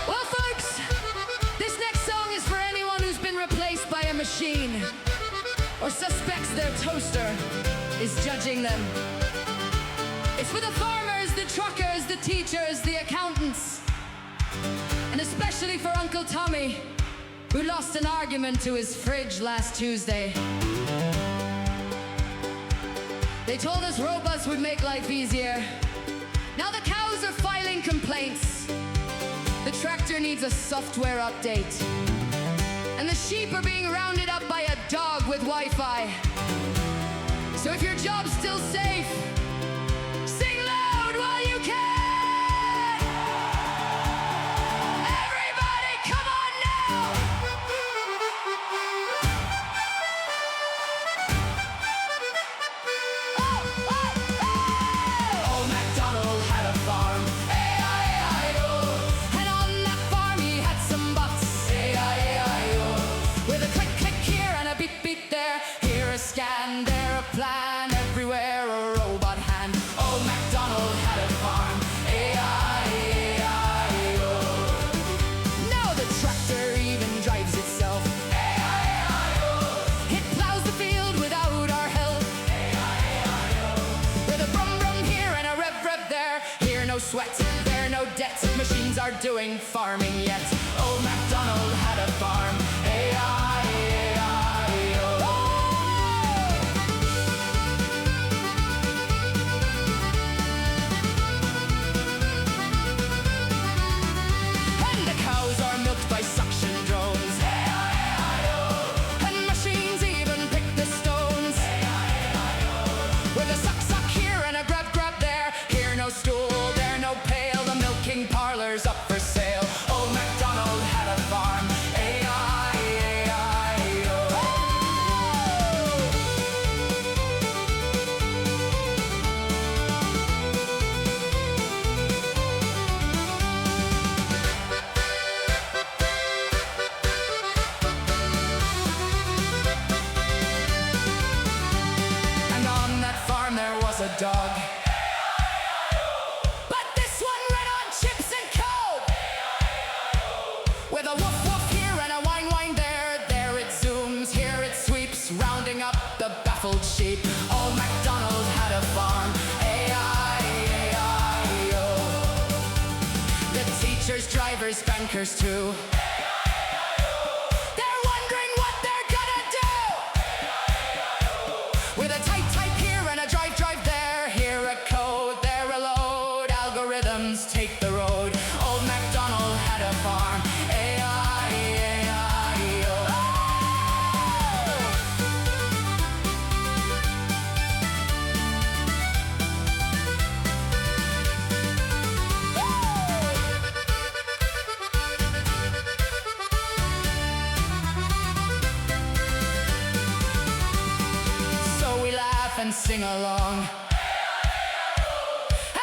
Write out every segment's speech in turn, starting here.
Well, folks, this next song is for anyone who's been replaced by a machine or suspects their toaster is judging them. It's for the farmers, the truckers, the teachers, the accountants, and especially for Uncle Tommy, who lost an argument to his fridge last Tuesday. They told us robots would make life easier. Now the cows are filing complaints. The tractor needs a software update. And the sheep are being rounded up by a dog with Wi-Fi. So if your job's still safe, sing loud while you can! Everybody, come on now! Old MacDonald had a farm, A-I-E-I-O. And on that farm he had some bucks, A-I-E-I-O. with a click, click here and a beep, beep there. Here a scan, there a plan, everywhere a robot hand. Old MacDonald had a farm, A-I-E-I-O. Now the tractor even drives itself. A-I-E-I-O. It plows the field without our help. A-I-E-I-O. With a brum brum here and a rev rev there. Here no sweat, there no debt. Machines are doing farming yet. Old MacDonald had a farm, A-I-E-I-O. And the cows are milked by suction drones. A-I-E-I-O. And machines even pick the stones. A-I-E-I-O. With a suck suck here and a grab grab there. Here no stool, there no pail. The milking parlor's up for sale. Old MacDonald had a farm, A-I-E-I-O. And on that farm there was a dog. But this one ran on chips and coke. With a woof woof here and a whine whine there. There it zooms, here it sweeps, rounding up the baffled sheep. Old MacDonald had a farm, A-I-E-I-O. The teachers, drivers, bankers too. They're wondering what they're gonna do. With a type type here and a drive drive there. Here a code, there a load. Algorithms take the road. Old MacDonald had a farm, A-I-E-I-O. So we laugh and sing along.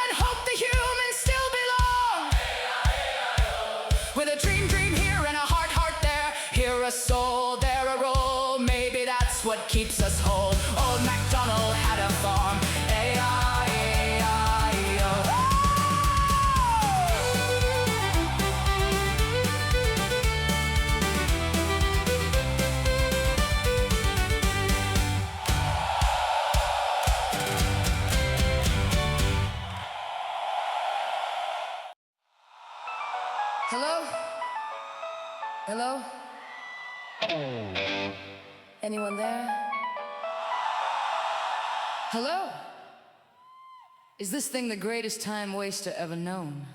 And hope the humans still belong. With a dream dream here and a heart heart there. Here a soul, there a roll. Maybe that's what keeps us whole. Old MacDonald had a farm, A-I-E-I-O. Hello? Hello? Anyone there? Hello? Is this thing the greatest time waster ever known?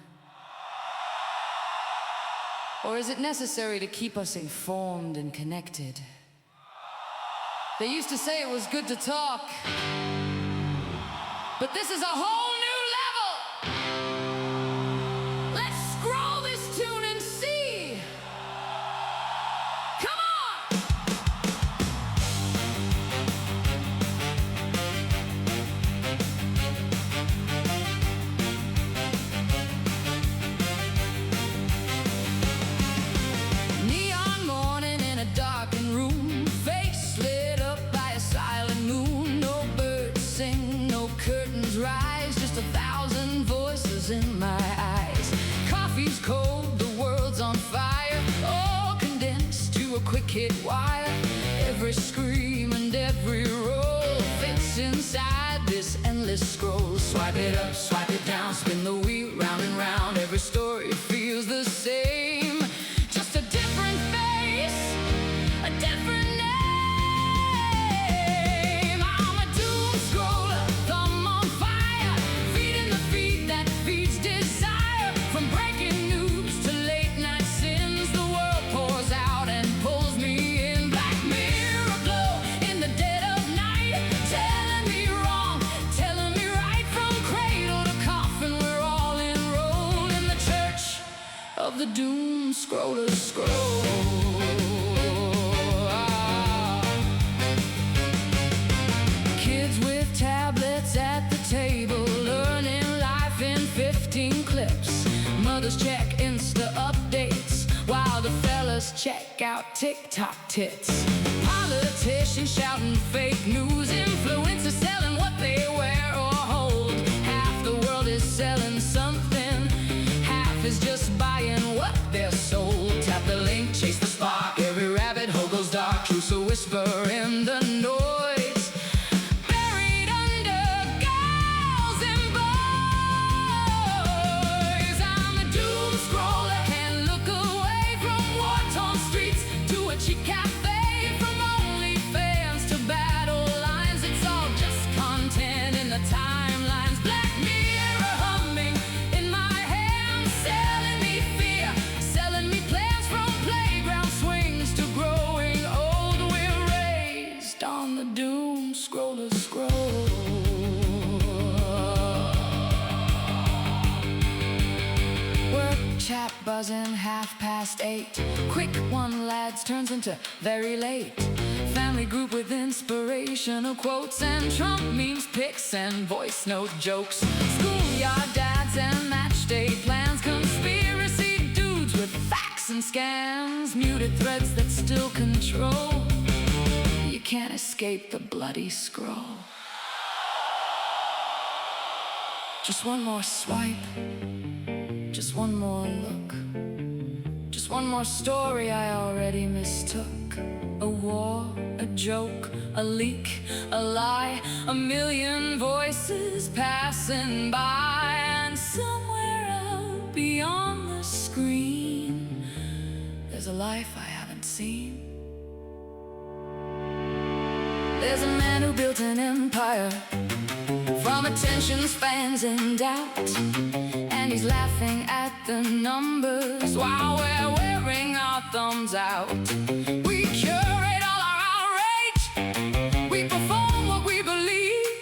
Or is it necessary to keep us informed and connected? They used to say it was good to talk, but this is a whole new level! Let's scroll this tune and see! Come on! Neon morning in a darkened room, face lit up by a silent moon. No birds sing, no curtains rise, just coffee's cold, the world's on fire, all condensed to a quick hit wire. Every scream and every roll fits inside this endless scroll. Swipe it up, swipe it down, spin the wheel round and round. Every story feels the same, just a different face, a different name. I'm a doom scroller, thumb on fire, feeding the feed that feeds desire. From breaking news to late night sins, the world pours out and pulls me in. Black mirror glow in the dead of night, telling me wrong, telling me right. From cradle to coffin, we're all enrolled in the church of the doom scroller's scroll. Kids with tablets at the table, learning life in 15 clips. Mothers check Insta updates while the fellas check out TikTok tits. Politicians shouting fake news, influencers selling what they wear or hold. Half the world is selling something, half is just buying what they're sold. Tap the link, chase the spark, every rabbit hole goes dark. Truth's a whisper in the noise, buried under girls and boys. I'm a doom scroller, can't look away from war-torn streets to a cheap cafe. From OnlyFans to battle lines, it's all just content in the timelines. Black mirror humming in my hands, selling me fear, selling me plans. From playground swings to growing old, we're raised on the doom scroller's scroll. Work chat buzzing 8:30. Quick one lads turns into very late. Family group with inspirational quotes and Trump memes, pics and voice note jokes. Schoolyard dads and match day plans. Conspiracy dudes with facts and scams. Muted threads that still control. You can't escape the bloody scroll. Just one more swipe, just one more look, just one more story I already mistook. A war, a joke, a leak, a lie, a million voices passing by. And somewhere out beyond the screen, there's a life I haven't seen. There's a man who built an empire from attention spans and doubt, and he's laughing at the numbers while we're wearing our thumbs out. We curate all our outrage, we perform what we believe.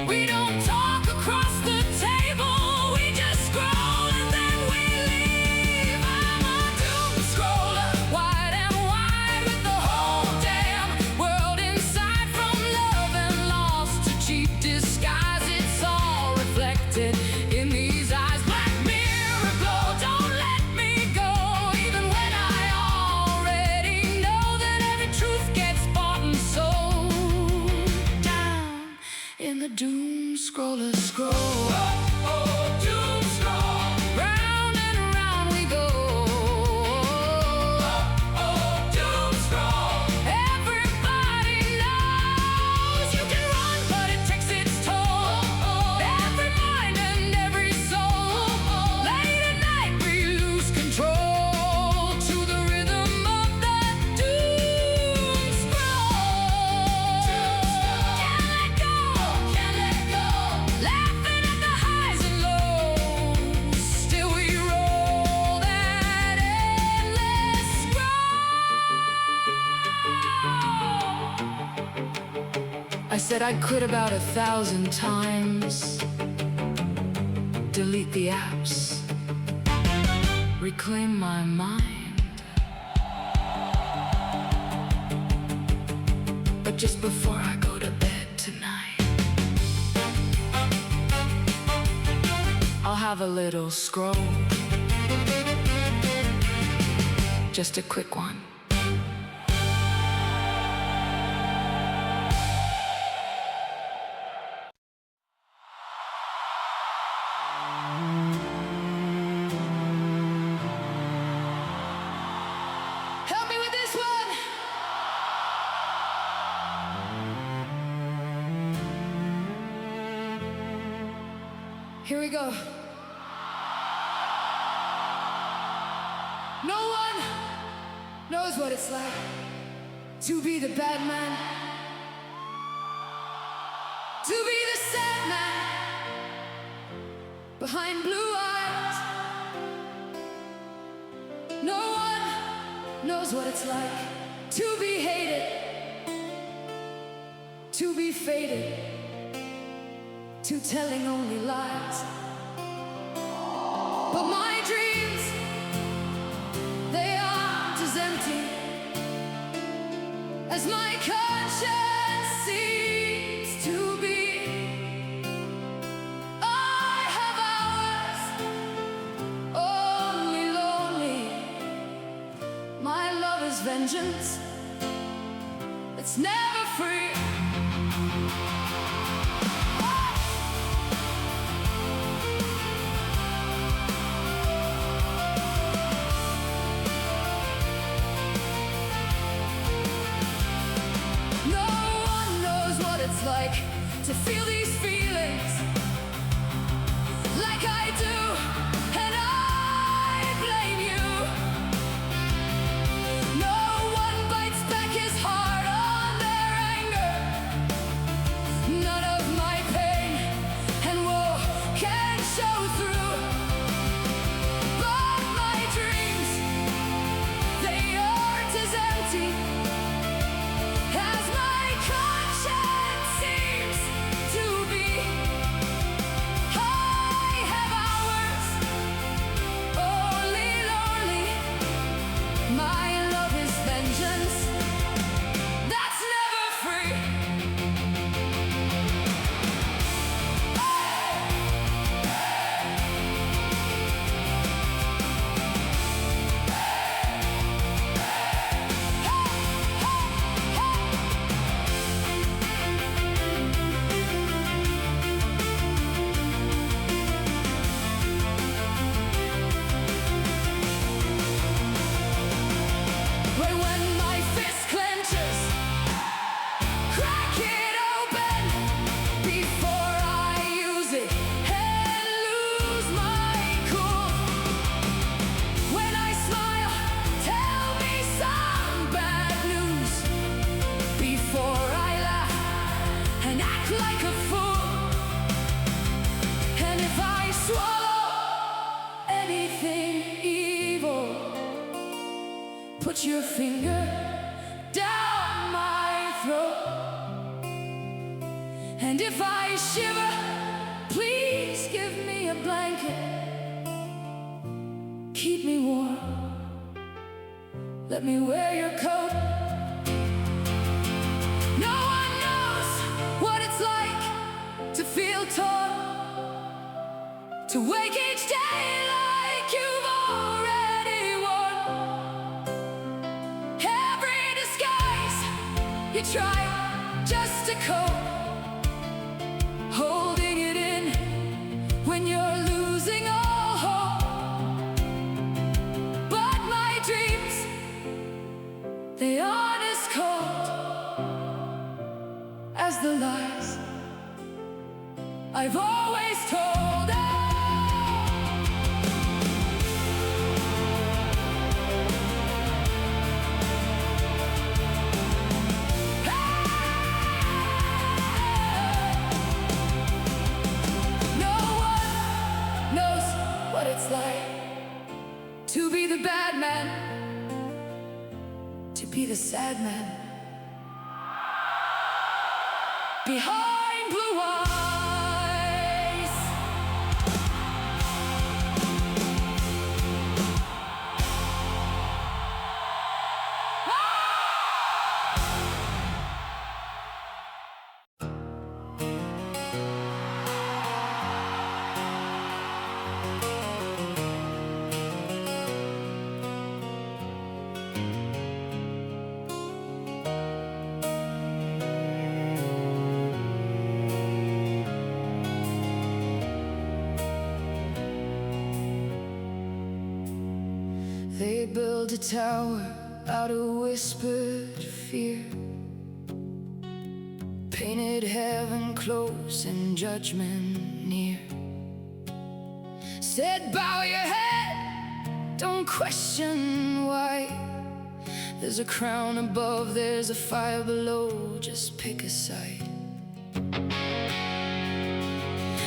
We don't talk across the table, we just scroll and then we leave. I'm a doom scroller, wide and wide, with the whole damn world inside. From love and loss to cheap disguise, it's all reflected in these eyes. Black mirror glow, don't let me go, even when I already know that every truth gets bought and sold. Down in the doom scroller's scroll. Doom scroll. Round and round we go. Doom scroll. Everybody knows you can run, but it takes its toll. Every mind and every soul. Late at night we lose control to the rhythm of the doom scroll. Can't let go, can't let go. Laughing at the highs and lows, still we roll that endless scroll. I said I'd quit about 1,000 times, delete the apps, reclaim my mind. But just before I go to bed tonight, I'll have a little scroll, just a quick one. go. No one knows what it's like to be the bad man, to be the sad man behind blue eyes. No one knows what it's like to be hated, to be faded, to telling only lies. But my dreams, they aren't as empty as my conscience seems to be. I have hours only lonely. My love is vengeance, it's never free. It's like to feel these feelings like I do, and I blame you. No one bites back his heart on their anger. None of my pain and woe can show through. But my dreams, they aren't as empty as my conscience seems to be. I have hours only lonely. My love is vengeance that's never free. When my fist clenches, crack it open before I use it and lose my cool. When I smile, tell me some bad news before I laugh and act like a fool. And if I swallow anything evil, put your finger down my throat. And if I shiver, please give me a blanket. Keep me warm, let me wear your coat. No one knows what it's like to feel torn, to wake each day like you've already won. Every disguise you try just to cope, holding it in when you're losing all hope. But my dreams, they aren't as cold as the lies I've always told. What it's like to be the bad man, to be the sad man behind blue eyes. They build a tower out of whispered fear, painted heaven close and judgment near. Said bow your head, don't question why. There's a crown above, there's a fire below, just pick a side.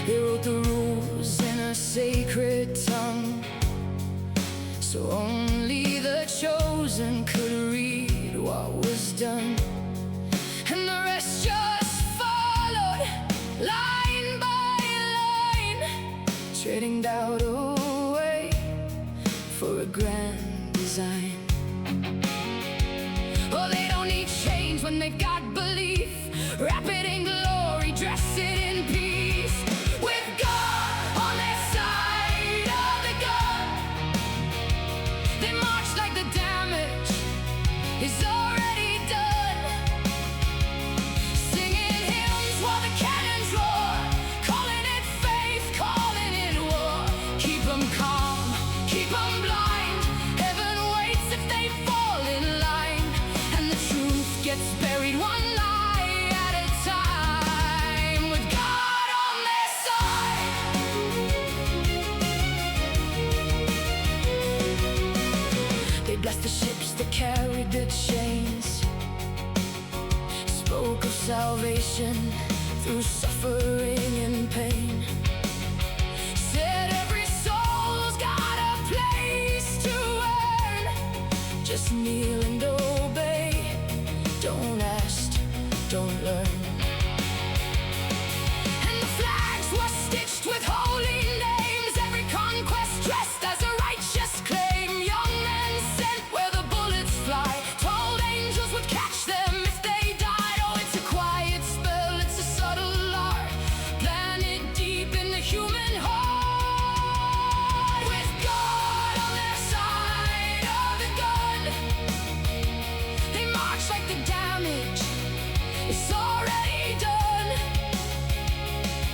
They wrote the rules in a sacred tongue, so only the chosen could read what was done. And the rest just followed, line by line, trading doubt away for a grand design. Oh, they don't need change when they've got belief. Wrap it in glory, dress it in peace. With God on their side of the gun, they march like the damage is already done. Singing hymns while the cannons roar, calling it faith, calling it war. Keep them calm, keep them blind. Heaven waits if they fall in line, and the truth gets buried one lie at a time. With God on their side, they blessed the ships that carried the chains, spoke of salvation through suffering and pain. Said every soul's got a place to earn. Just kneel and obey. Don't ask, don't learn. And the flags were stitched with holy names, every conquest dressed as a righteous claim. Young men sent where the bullets fly, told angels would catch them if they died. Oh, it's a quiet spell, it's a subtle art, planted deep in the human heart. With God on their side of the gun, they march like the damage is already done.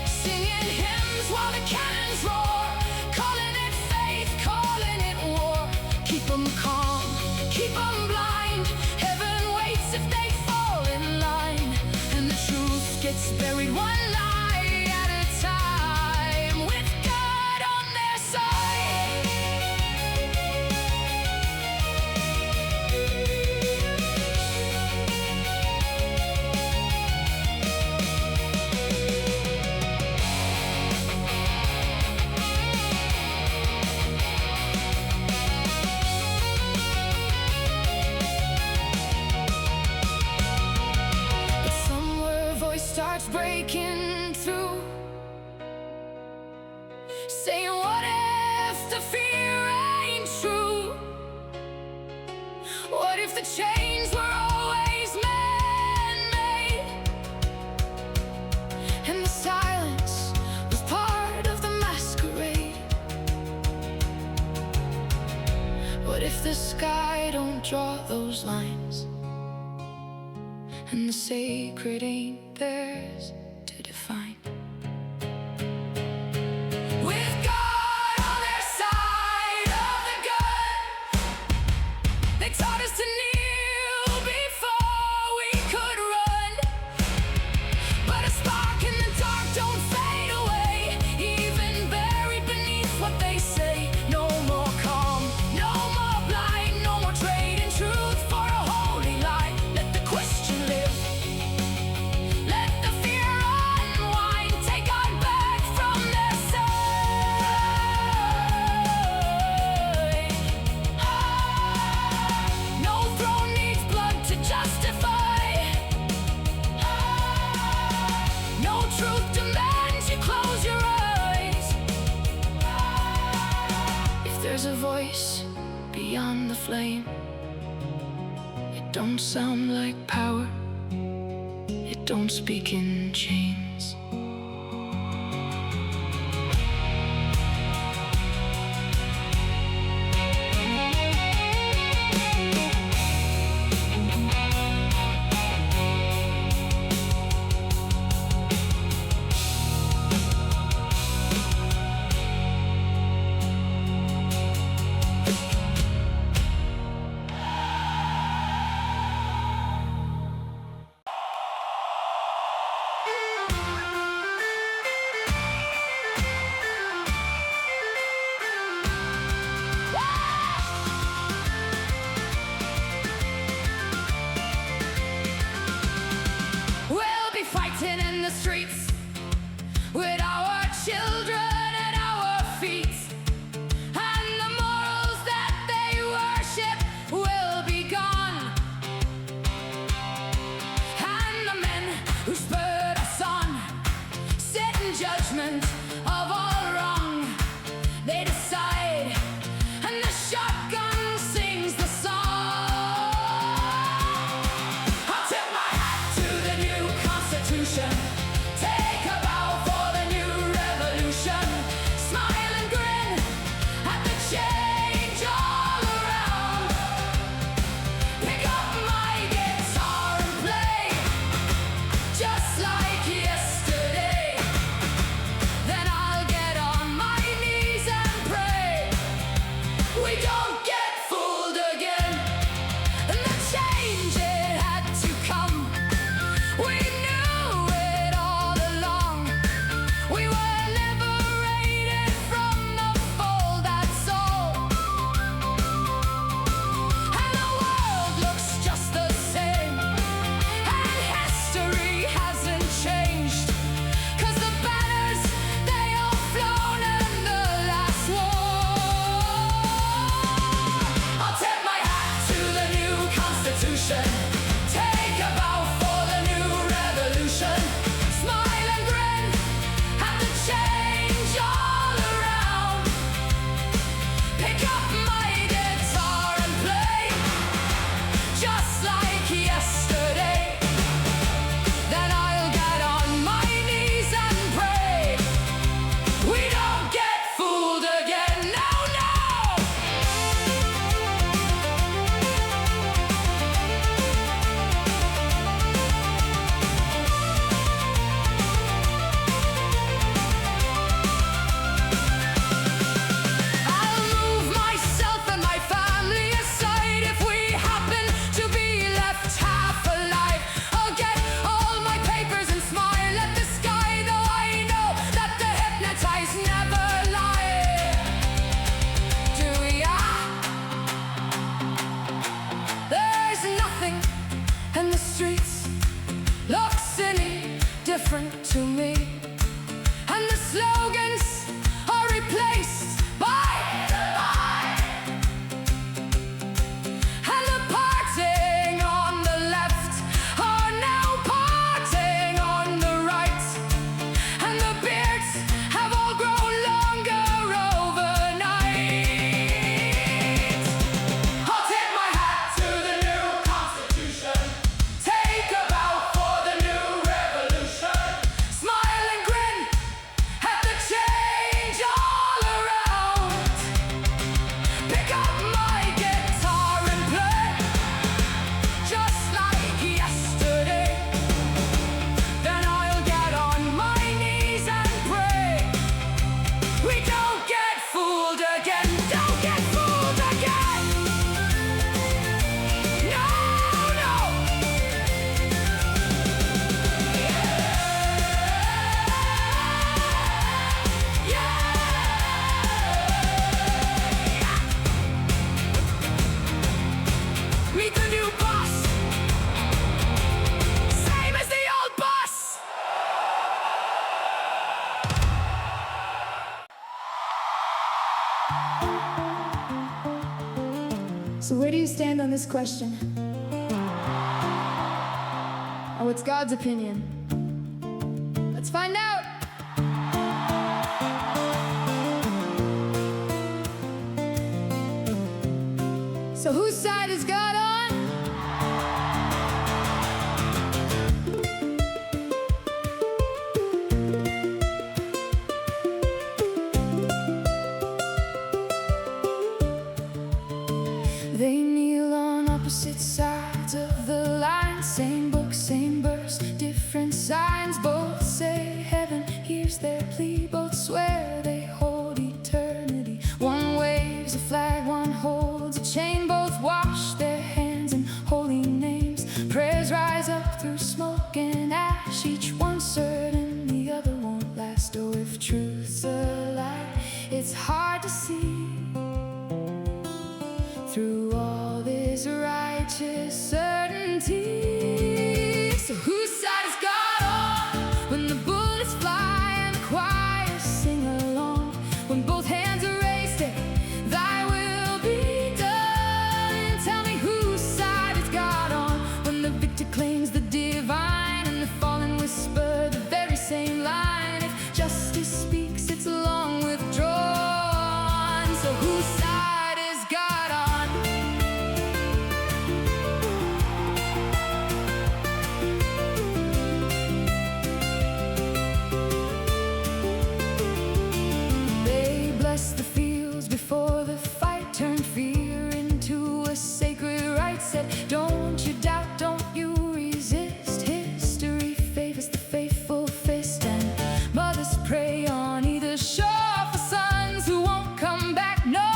Singing hymns while the cannons roar, calling it faith, calling it war. Keep them calm, keep them blind. Heaven waits if they fall in line, and the truth gets buried one lie at a time. With God on their side. But somewhere a voice starts breaking through, saying, what if the fear ain't true? What if the chains were always man-made, and the silence was part of the masquerade? What if the sky don't draw those lines, and the sacred ain't theirs to define? With God on their side of the gun, they taught us to kneel before we could run. But a spark in the dark don't fade away, even buried beneath what they say. No more calm, no more blind, no more trading truth for a holy lie. Let the question live, let the fear unwind. Take God back from their side. No throne needs blood to justify. No truth demands you close your eyes. If there's a voice beyond the flame, it don't sound like power, it don't speak in chains. We don't get fooled again. And the change, it had to come. We knew it all along. We were liberated from the fold, that's all. And the world looks just the same, and history hasn't changed. 'Cause the banners, they all flown in the last war. I'll tip my hat to the new Constitution. Take a bow for the new revolution. Smile and grin at the change all around. Pick up my guitar and play just like yesterday. Then I'll get on my knees and pray. We don't get fooled again, no, no. I'll move myself and my family aside if we happen to be left half alive. I'll get all my papers and smile at the sky, though I know that the hypnotized never lie. Do ya? There's nothing in the streets looks any different to me. And the slogans are replaced by the lie. And the parting on the left are now parting on the right. And the beards have all grown longer overnight. I'll tip my hat to the new Constitution. Take a bow for the new revolution. Smile and grin at the change all around. Pick up my guitar and play just like yesterday. Then I'll get on my knees and pray. We don't get fooled again. Don't get fooled again. No, no. Meet the new boss. Same as the old boss. So where do you stand on this question? Or what's God's opinion? Let's find out! So whose side is God on? They kneel on opposite sides of the line. Same book, same verse, different signs. Both say heaven hears their plea. Both swear they hold eternity. One waves a flag, one holds a chain. Both wash their hands in holy names. Prayers rise up through smoke and ash. Each one certain the other won't last. Oh, if truth's a lie, it's hard to see through all this righteous certainty. So whose side is God on when the bullets fly and the choirs sing along? When both hands are raised, say, Thy will be done. Tell me whose side is God on when the victor claims the divine and the fallen whisper the very same line. If justice speaks, it's long withdrawn. So whose side is God on? pray on either shore for sons who won't come back no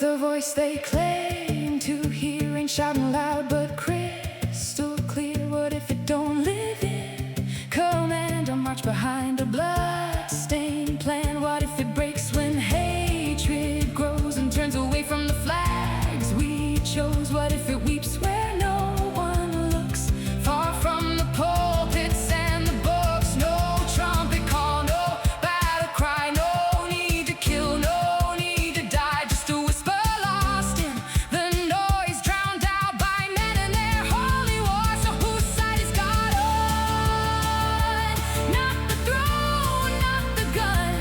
the voice they claim to hear ain't shouting loud but crystal clear? What if it don't live in command or march behind a blood-stained plan? What if it breaks when hatred grows and turns away from the flags we chose? What if it weeps where no one looks, far from the pulpits and the books? No trumpet call, no battle cry, no need to kill, no need to die, just a whisper lost in the noise, drowned out by men and their holy war. So whose side is God on? Not the throne, not the gun,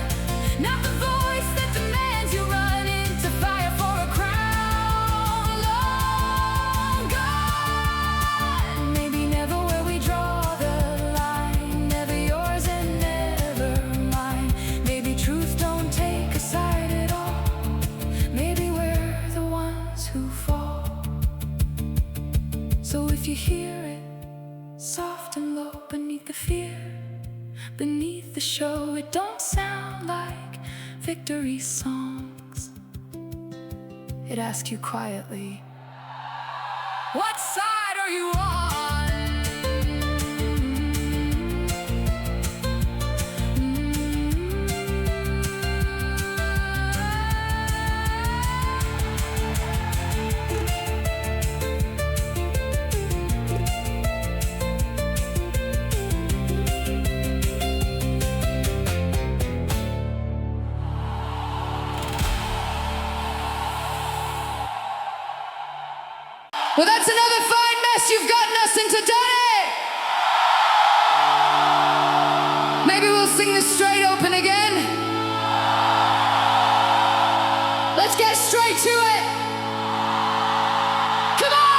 not the voice that demands you run into fire for a crown. Long gone. Maybe never where we draw the line, never yours and never mine. Maybe truth don't take a side at all. Maybe we're the ones who fall. So if you hear it, soft and low beneath the fear, beneath the show, it don't sound like victory songs. It asks you quietly, what side are you on? Well, that's another fine mess you've gotten us into, Donny! Maybe we'll sing this straight open again. Let's get straight to it. Come on!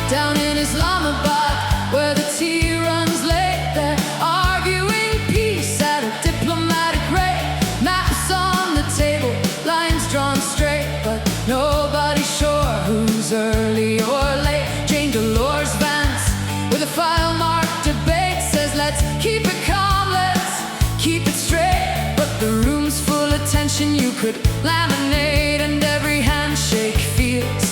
Down in Islamabad, where the tea runs late, they're arguing peace at a diplomatic rate. Maps on the table, lines drawn straight, but nobody's sure who's early or late. Jane Dolores Vance, with a file-marked debate, says let's keep it calm, let's keep it straight. But the room's full of tension, you could laminate, and every handshake feels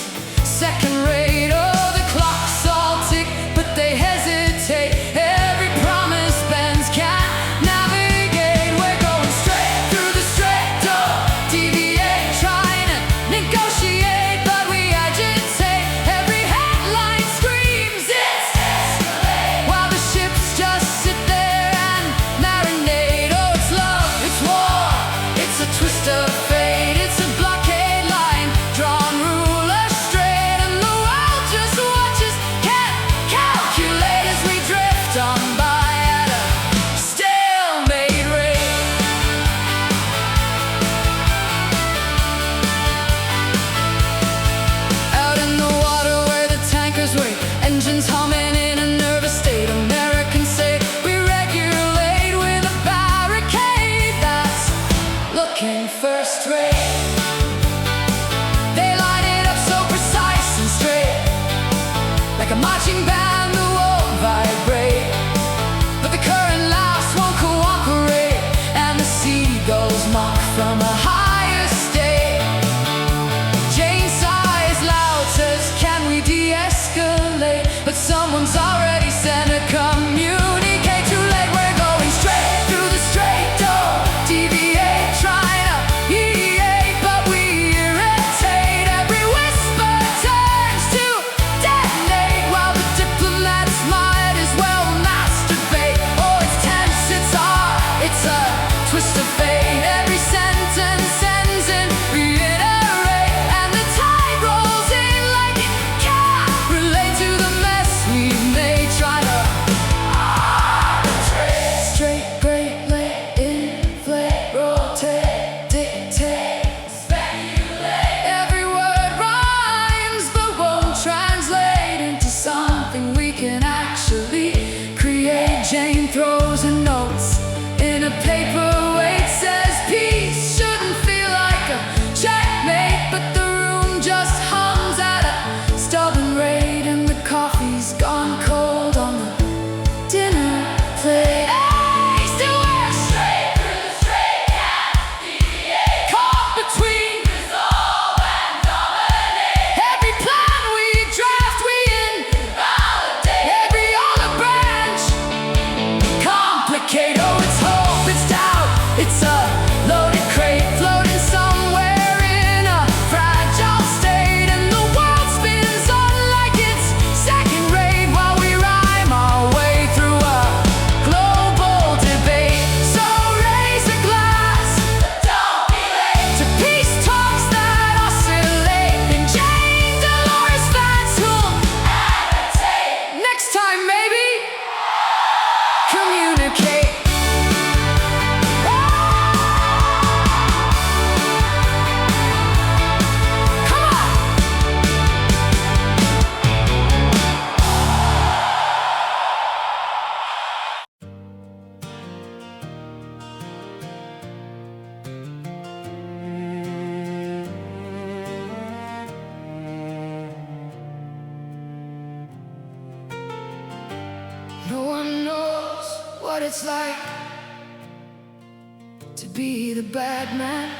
second-rate. Oh, the clocks all tick, but they hesitate. Every promise bends, can't navigate. We're going straight through the straight door, deviate, trying to negotiate, but we agitate. Every headline screams it's escalate, while the ships just sit there and marinate. Oh, it's love, it's war, it's a twist of fate, it's a blockade line drawn ruler straight, and the world just watches, can't calculate as we drift on by at a stalemate rate. Out in the water where the tankers wait, engines humming in a nervous state, Americans say we regulate with a barricade that's looking first rate. They line it up so precise and straight, like a marching band that won't vibrate. But the current laughs won't cooperate, and the seagulls mock from a higher state. Jane sighs loud, says, can we de-escalate? But someone's already sent a communique. Too late, we're going straight through the straight door, deviate, trying to mediate, but we irritate. Every whisper turns to detonate, while the diplomats might as well masturbate. Oh, it's tense, it's hard, it's a twist of fate. Every sentence ends in reiterate, and the tide rolls in like it can't relate to the mess we've made. No one knows what it's like to be the bad man,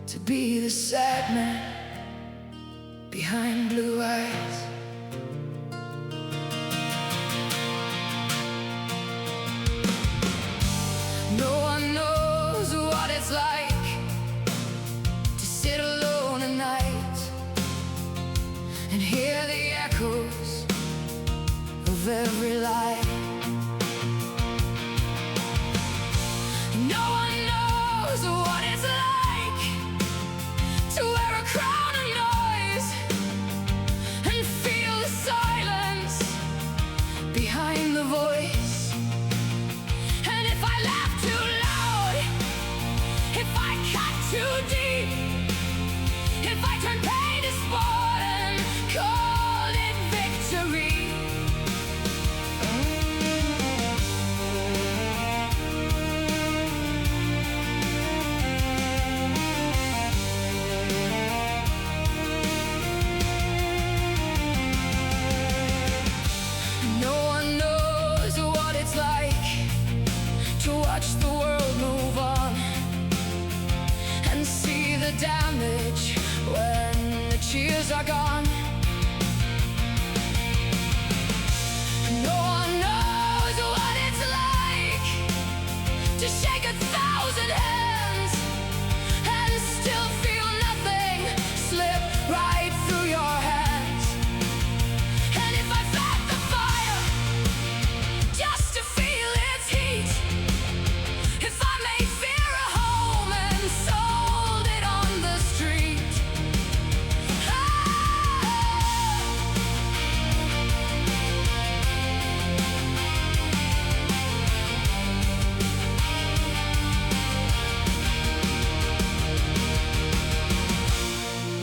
to be the sad man behind blue eyes. No one knows what it's like to sit alone at night and hear the echoes of every lie. No one knows what it's like to wear a crown of noise and feel the silence behind the voice. And if I laugh too loud, if I cut too deep, if I turn pain to sport and call it victory. No one knows what it's like to watch the world move on and see the damage when the cheers are gone. No one knows what it's like to shake 1,000 hands and still feel nothing slip right through your hands. And if I fed the fire just to feel its heat, if I made fear a home and sold it on the street,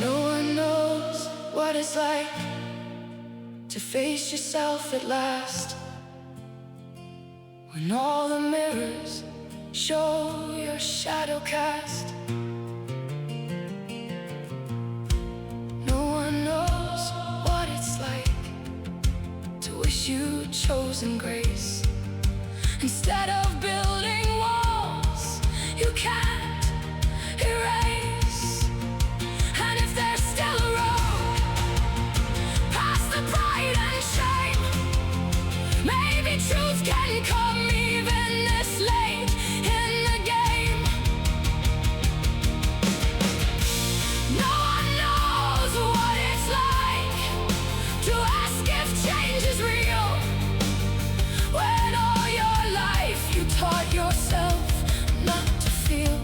no one knows what it's like to face yourself at last, when all the mirrors show your shadow cast. No one knows what it's like to wish you'd chosen grace instead of building walls you can't erase. And if there's still a road past the pride and shame, maybe truth can come even this late in the game. No one knows what it's like to ask if change is real, when all your life you taught yourself not to feel.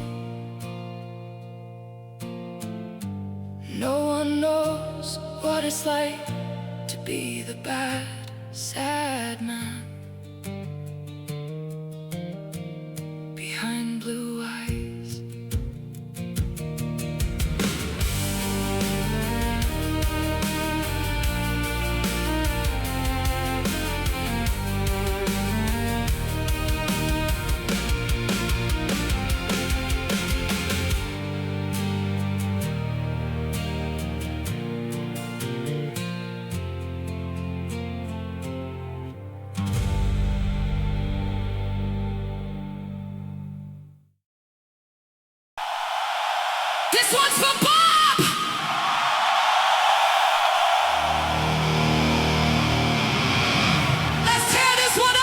No one knows what it's like to be the bad, sad man behind blue eyes. This one's for Bob! Let's tear this one up!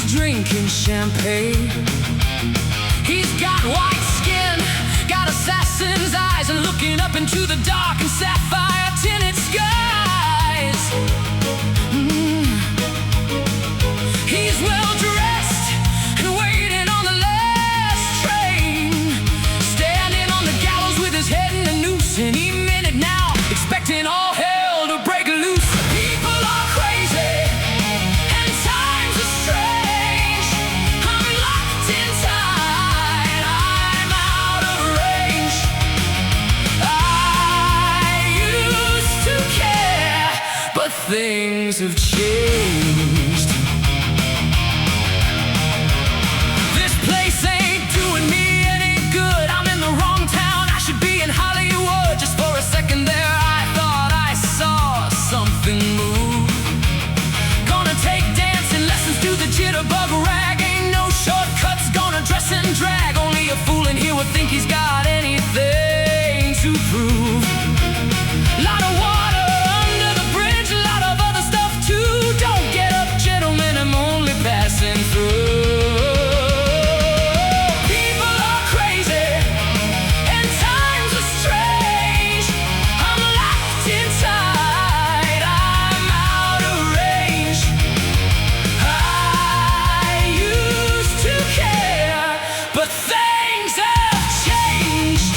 Drinking champagne. He's got white skin, got assassin's eyes, and looking up into the dark and sapphire tinted skies. He's well dressed and waiting on things have changed. This place ain't doing me any good. I'm in the wrong town, I should be in Hollywood. Just for a second there I thought I saw something move. Gonna take dancing lessons, do the jitterbug rag. Ain't no shortcuts, gonna dress and drag. Only a fool in here would think he's got anything to prove. Lot of water under the bridge, a lot of other stuff too. Don't get up, gentlemen, I'm only passing through. People are crazy and times are strange. I'm locked inside, I'm out of range. I used to care, but things have changed.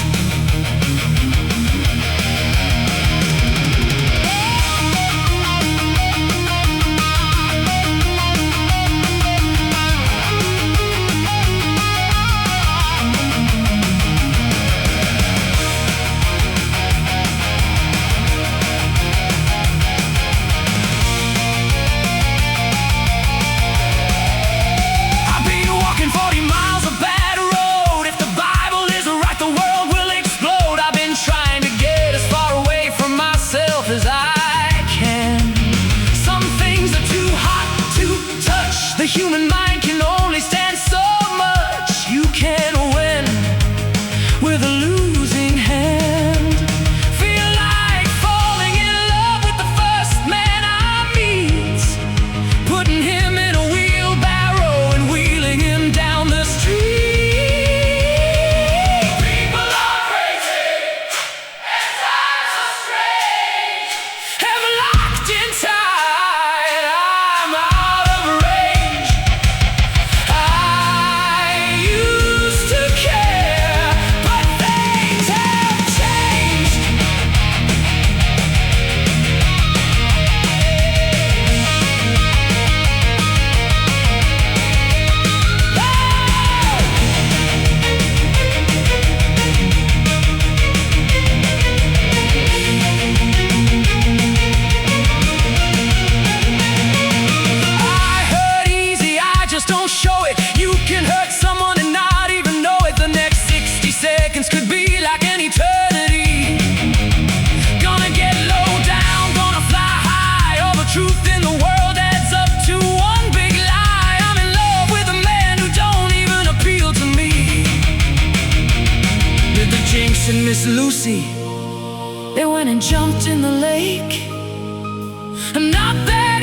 I've been walking 40 miles of bad road. If the Bible isn't right, the world will explode. I've been trying to get as far away from myself as I can. Some things are too hot to touch. The human mind can only stand so much. You can win with a losing hand. Feel like falling in love with the first man I meet, putting him in a wheelbarrow and wheeling him down the street. People are crazy and times are strange. I'm locked inside, I'm out of range. I used to care, but things have changed. I hurt easy, I just don't show it. You can hurt someone and not even know it. The next 60 seconds could be like an eternity. Gonna get low down, gonna fly high. All the truth in the world adds up to one big lie. I'm in love with a man who don't even appeal to me. Did the Jinx and Miss Lucy, they went and jumped in the lake. I'm not that